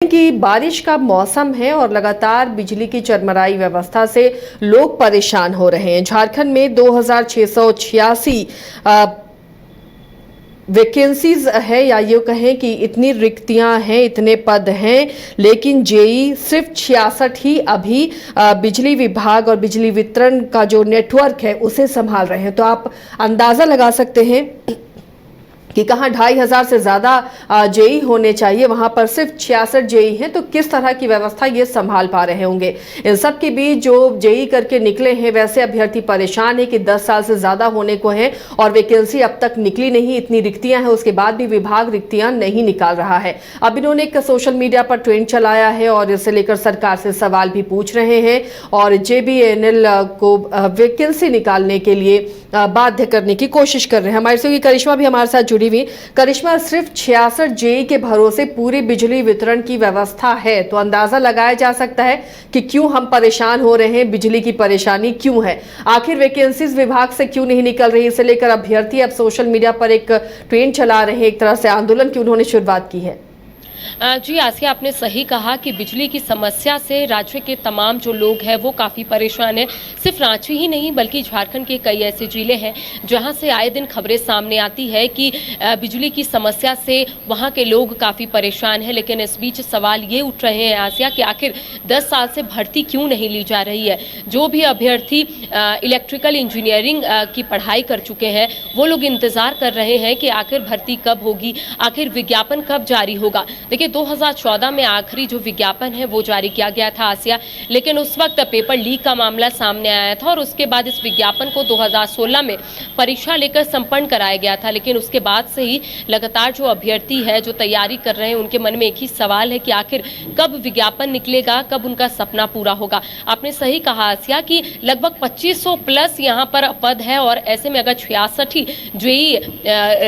कि बारिश का मौसम है और लगातार बिजली की चरमराई व्यवस्था से लोग परेशान हो रहे हैं। झारखंड में 2686 वैकेंसीज है, या ये कहें कि इतनी रिक्तियां हैं, इतने पद हैं, लेकिन जेई सिर्फ 66 ही अभी बिजली विभाग और बिजली वितरण का जो नेटवर्क है उसे संभाल रहे हैं। तो आप अंदाजा लगा सकते हैं कि कहाँ 2500 से ज़्यादा जेई होने चाहिए, वहाँ पर सिर्फ 66 जेई हैं। तो किस तरह की व्यवस्था ये संभाल पा रहे होंगे। इन सब के बीच जो जेई करके निकले हैं, वैसे अभ्यर्थी परेशान है कि 10 साल से ज़्यादा होने को है और वैकेंसी अब तक निकली नहीं, इतनी रिक्तियां हैं, उसके बाद भी विभाग रिक्तियां नहीं निकाल रहा है। अब इन्होंने एक सोशल मीडिया पर ट्रेंड चलाया है और इसे लेकर सरकार से सवाल भी पूछ रहे हैं और JBNL को वैकेंसी निकालने के लिए बाध्य करने की कोशिश कर रहे हैं। हमारे से करिश्मा भी हमारे साथ जुड़ी हुई। करिश्मा, सिर्फ 66 जेई के भरोसे पूरी बिजली वितरण की व्यवस्था है, तो अंदाजा लगाया जा सकता है कि क्यों हम परेशान हो रहे हैं, बिजली की परेशानी क्यों है, आखिर वैकेंसीज विभाग से क्यों नहीं निकल रही। इसे लेकर अभ्यर्थी अब सोशल मीडिया पर एक ट्रेंड चला रहे हैं, एक तरह से आंदोलन की उन्होंने शुरुआत की है। जी आसिया, आपने सही कहा कि बिजली की समस्या से राज्य के तमाम जो लोग हैं वो काफ़ी परेशान हैं। सिर्फ रांची ही नहीं बल्कि झारखंड के कई ऐसे जिले हैं जहां से आए दिन खबरें सामने आती है कि बिजली की समस्या से वहां के लोग काफ़ी परेशान हैं। लेकिन इस बीच सवाल ये उठ रहे हैं आसिया कि आखिर 10 साल से भर्ती क्यों नहीं ली जा रही है। जो भी अभ्यर्थी इलेक्ट्रिकल इंजीनियरिंग की पढ़ाई कर चुके हैं वो लोग इंतज़ार कर रहे हैं कि आखिर भर्ती कब होगी, आखिर विज्ञापन कब जारी होगा। देखिए 2014 में आखिरी जो विज्ञापन है वो जारी किया गया था आसिया, लेकिन उस वक्त पेपर लीक का मामला सामने आया था और उसके बाद इस विज्ञापन को 2016 में परीक्षा लेकर संपन्न कराया गया था। लेकिन उसके बाद से ही लगातार जो अभ्यर्थी है जो तैयारी कर रहे हैं उनके मन में एक ही सवाल है कि आखिर कब विज्ञापन निकलेगा, कब उनका सपना पूरा होगा। आपने सही कहा आसिया कि लगभग 2500 प्लस यहाँ पर पद है और ऐसे में अगर 66 ही जेई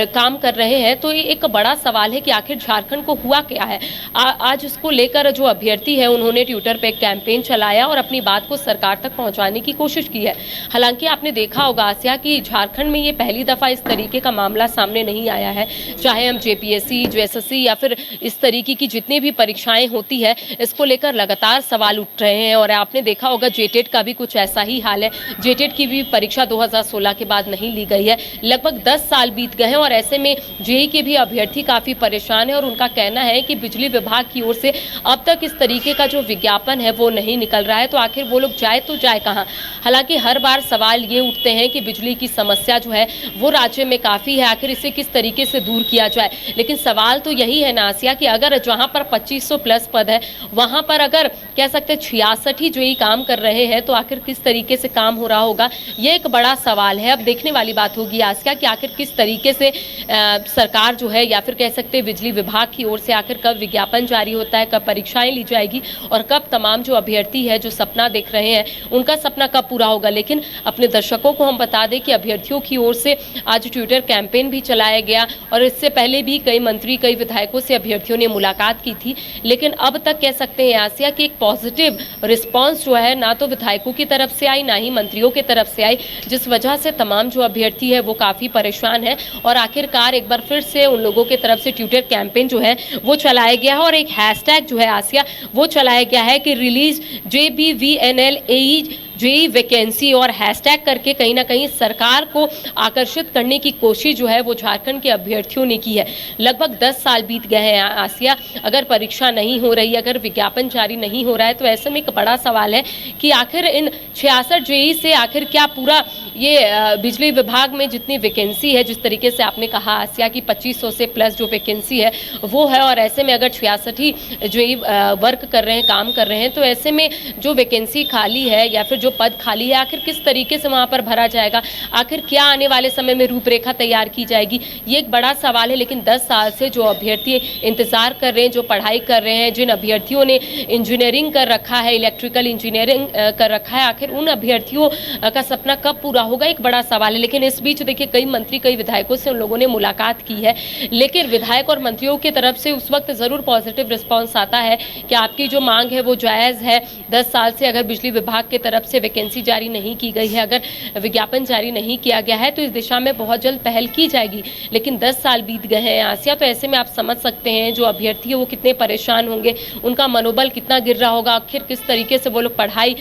काम कर रहे हैं तो ये एक बड़ा सवाल है कि आखिर झारखंड को हुआ क्या है। आज उसको लेकर जो अभ्यर्थी है उन्होंने ट्विटर पे एक कैंपेन चलाया और अपनी बात को सरकार तक पहुंचाने की कोशिश की है। हालांकि आपने देखा होगा आसिया कि झारखंड में ये पहली दफा इस तरीके का मामला सामने नहीं आया है। चाहे हम JPSC, JSSC या फिर इस तरीके की जितनी भी परीक्षाएं होती है इसको लेकर लगातार सवाल उठ रहे हैं। और आपने देखा होगा JTET का भी कुछ ऐसा ही हाल है। JTET की भी परीक्षा 2016 के बाद नहीं ली गई है। लगभग 10 साल बीत गए हैं और ऐसे में जेई के भी अभ्यर्थी काफी परेशान है और उनका कहना है कि बिजली विभाग की ओर से अब तक इस तरीके का जो विज्ञापन है वो नहीं निकल रहा है, तो आखिर वो लोग जाए तो जाए कहां। हालांकि हर बार सवाल ये उठते हैं कि बिजली की समस्या जो है वो राज्य में काफी है, आखिर इसे किस तरीके से दूर किया जाए। लेकिन सवाल तो यही है ना आसिया कि अगर जहां पर 2500 प्लस पद है वहां पर अगर कह सकते 66 ही जो ही काम कर रहे हैं तो आखिर किस तरीके से काम हो रहा होगा, ये एक बड़ा सवाल है। अब देखने वाली बात होगी आसिया कि आखिर किस तरीके से सरकार जो है या फिर कह सकते बिजली विभाग की ओर से आखिर कब विज्ञापन जारी होता है, कब परीक्षाएं ली जाएगी और कब तमाम जो अभ्यर्थी है जो सपना देख रहे हैं उनका सपना कब पूरा होगा। लेकिन अपने दर्शकों को हम बता दें कि अभ्यर्थियों की ओर से आज ट्विटर कैंपेन भी चलाया गया और इससे पहले भी कई मंत्री, कई विधायकों से अभ्यर्थियों ने मुलाकात की थी। लेकिन अब तक कह सकते हैं आसिया कि एक पॉजिटिव रिस्पॉन्स जो है ना तो विधायकों की तरफ से आई ना ही मंत्रियों की तरफ से आई, जिस वजह से तमाम जो अभ्यर्थी है वो काफ़ी परेशान है। और आखिरकार एक बार फिर से उन लोगों की तरफ से ट्विटर कैंपेन जो है वो चलाया गया है और एक हैशटैग जो है आसिया वो चलाया गया है कि release JBVNL AE JE vacancy और हैशटैग करके कहीं ना कहीं सरकार को आकर्षित करने की कोशिश जो है वो झारखंड के अभ्यर्थियों ने की है। लगभग 10 साल बीत गए हैं आसिया, अगर परीक्षा नहीं हो रही, अगर विज्ञापन जारी नहीं हो रहा है तो ऐसे में एक बड़ा सवाल है कि आखिर इन 66 जेई से आखिर क्या पूरा ये बिजली विभाग में जितनी वैकेंसी है, जिस तरीके से आपने कहा आसिया की 2500 से प्लस जो वैकेंसी है वो है और ऐसे में अगर 66 ही जेई वर्क कर रहे हैं, काम कर रहे हैं, तो ऐसे में जो वैकेंसी खाली है या फिर जो पद खाली है आखिर किस तरीके से वहां पर भरा जाएगा, आखिर क्या आने वाले समय में रूपरेखा तैयार की जाएगी, ये एक बड़ा सवाल है। लेकिन 10 साल से जो अभ्यर्थी इंतजार कर रहे हैं, जो पढ़ाई कर रहे हैं, जिन अभ्यर्थियों ने इंजीनियरिंग कर रखा है, इलेक्ट्रिकल इंजीनियरिंग कर रखा है, आखिर उन अभ्यर्थियों का सपना कब पूरा पूरा होगा, एक बड़ा सवाल है। लेकिन इस बीच देखिए कई मंत्री, कई विधायकों से उन लोगों ने मुलाकात की है, लेकिन विधायक और मंत्रियों की तरफ से उस वक्त ज़रूर पॉजिटिव रिस्पांस आता है कि आपकी जो मांग है वो जायज़ है। 10 साल से अगर बिजली विभाग की तरफ से वैकेंसी जारी नहीं की गई है, अगर विज्ञापन जारी नहीं किया गया है, तो इस दिशा में बहुत जल्द पहल की जाएगी। लेकिन 10 साल बीत गए हैं आसिया, तो ऐसे में आप समझ सकते हैं जो अभ्यर्थी है वो कितने परेशान होंगे, उनका मनोबल कितना गिर रहा होगा, आखिर किस तरीके से वो लोग पढ़ाई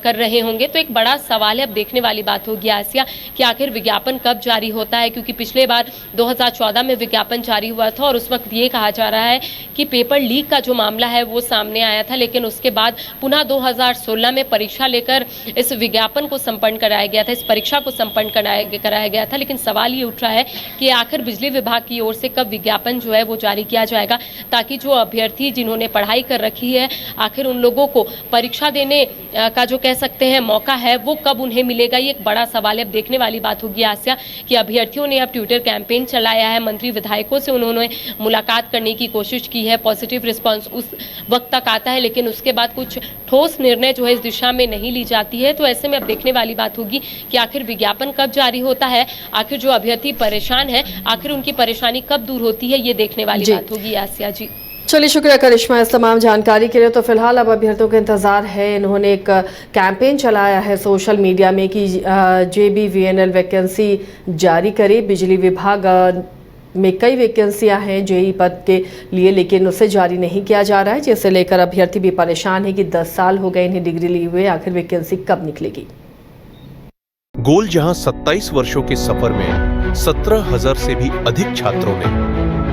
कर रहे होंगे। तो एक बड़ा सवाल है, अब देखने वाली बात होगी आसिया कि आखिर विज्ञापन कब जारी होता है, क्योंकि पिछले बार 2014 में विज्ञापन जारी हुआ था और उस वक्त ये कहा जा रहा है कि पेपर लीक का जो मामला है वो सामने आया था, लेकिन उसके बाद पुनः 2016 में परीक्षा लेकर इस विज्ञापन को संपन्न कराया गया था, इस परीक्षा को संपन्न कराया गया था। लेकिन सवाल ये उठ रहा है कि आखिर बिजली विभाग की ओर से कब विज्ञापन जो है वो जारी किया जाएगा, ताकि जो अभ्यर्थी जिन्होंने पढ़ाई कर रखी है आखिर उन लोगों को परीक्षा देने का जो कह सकते हैं मौका है वो कब उन्हें मिलेगा। ये एक बड़ा सवाल है। अब देखने वाली बात होगी आसिया कि अभ्यर्थियों ने अब ट्विटर कैंपेन चलाया है, मंत्री विधायकों से उन्होंने मुलाकात करने की कोशिश की है, पॉजिटिव रिस्पांस उस वक्त तक आता है, लेकिन उसके बाद कुछ ठोस निर्णय जो है इस दिशा में नहीं ली जाती है। तो ऐसे में अब देखने वाली बात होगी कि आखिर विज्ञापन कब जारी होता है, आखिर जो अभ्यर्थी परेशान है आखिर उनकी परेशानी कब दूर होती है, ये देखने वाली बात होगी आसिया जी। चलिए, शुक्रिया करिश्मा इस तमाम जानकारी के लिए। तो फिलहाल अब अभ्यर्थियों का इंतजार है। इन्होंने एक कैंपेन चलाया है सोशल मीडिया में कि JBVNL वैकेंसी जारी करे। बिजली विभाग में कई वैकेंसियां हैं JEE पद के लिए, लेकिन उसे जारी नहीं किया जा रहा है, जिसे लेकर अभ्यर्थी भी परेशान है कि 10 साल हो गए इन्हें डिग्री लिए हुए, आखिर वैकेंसी कब निकलेगी। गोल जहां 27 वर्षों के सफर में 17,000 से भी अधिक छात्रों ने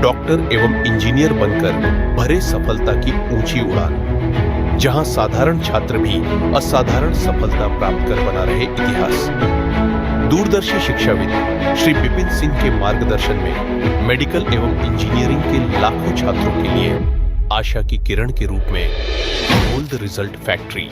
डॉक्टर एवं इंजीनियर बनकर भरे सफलता की ऊंची उड़ान, जहां साधारण छात्र भी असाधारण सफलता प्राप्त कर बना रहे इतिहास। दूरदर्शी शिक्षाविद श्री विपिन सिंह के मार्गदर्शन में मेडिकल एवं इंजीनियरिंग के लाखों छात्रों के लिए आशा की किरण के रूप में गोल्ड रिजल्ट फैक्ट्री।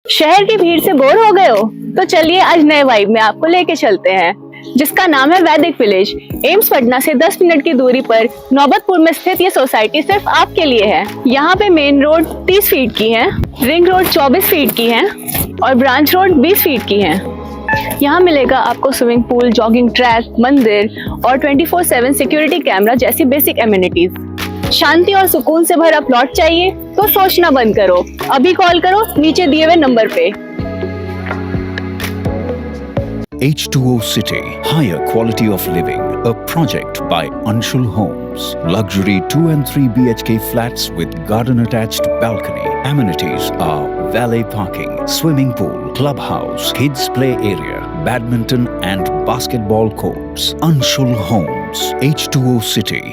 शहर की भीड़ से बोर हो गए हो? तो चलिए आज नए वाइब में आपको लेके चलते हैं, जिसका नाम है वैदिक विलेज। एम्स पटना से 10 मिनट की दूरी पर नौबतपुर में स्थित ये सोसाइटी सिर्फ आपके लिए है। यहाँ पे मेन रोड 30 फीट की है, रिंग रोड 24 फीट की है और ब्रांच रोड 20 फीट की है। यहाँ मिलेगा आपको स्विमिंग पूल, जॉगिंग ट्रैक, मंदिर और 24/7 सिक्योरिटी कैमरा जैसी बेसिक एमिनिटीज। शांति और सुकून से भरा प्लॉट चाहिए तो सोचना बंद करो, अभी कॉल करो नीचे दिए हुए नंबर पे। H2O City, higher quality of living, a project by Anshul Homes. Luxury 2 and 3 BHK flats with garden attached balcony. Amenities are valet parking, swimming pool, clubhouse, kids play area, badminton and basketball courts. Anshul Homes, H2O City.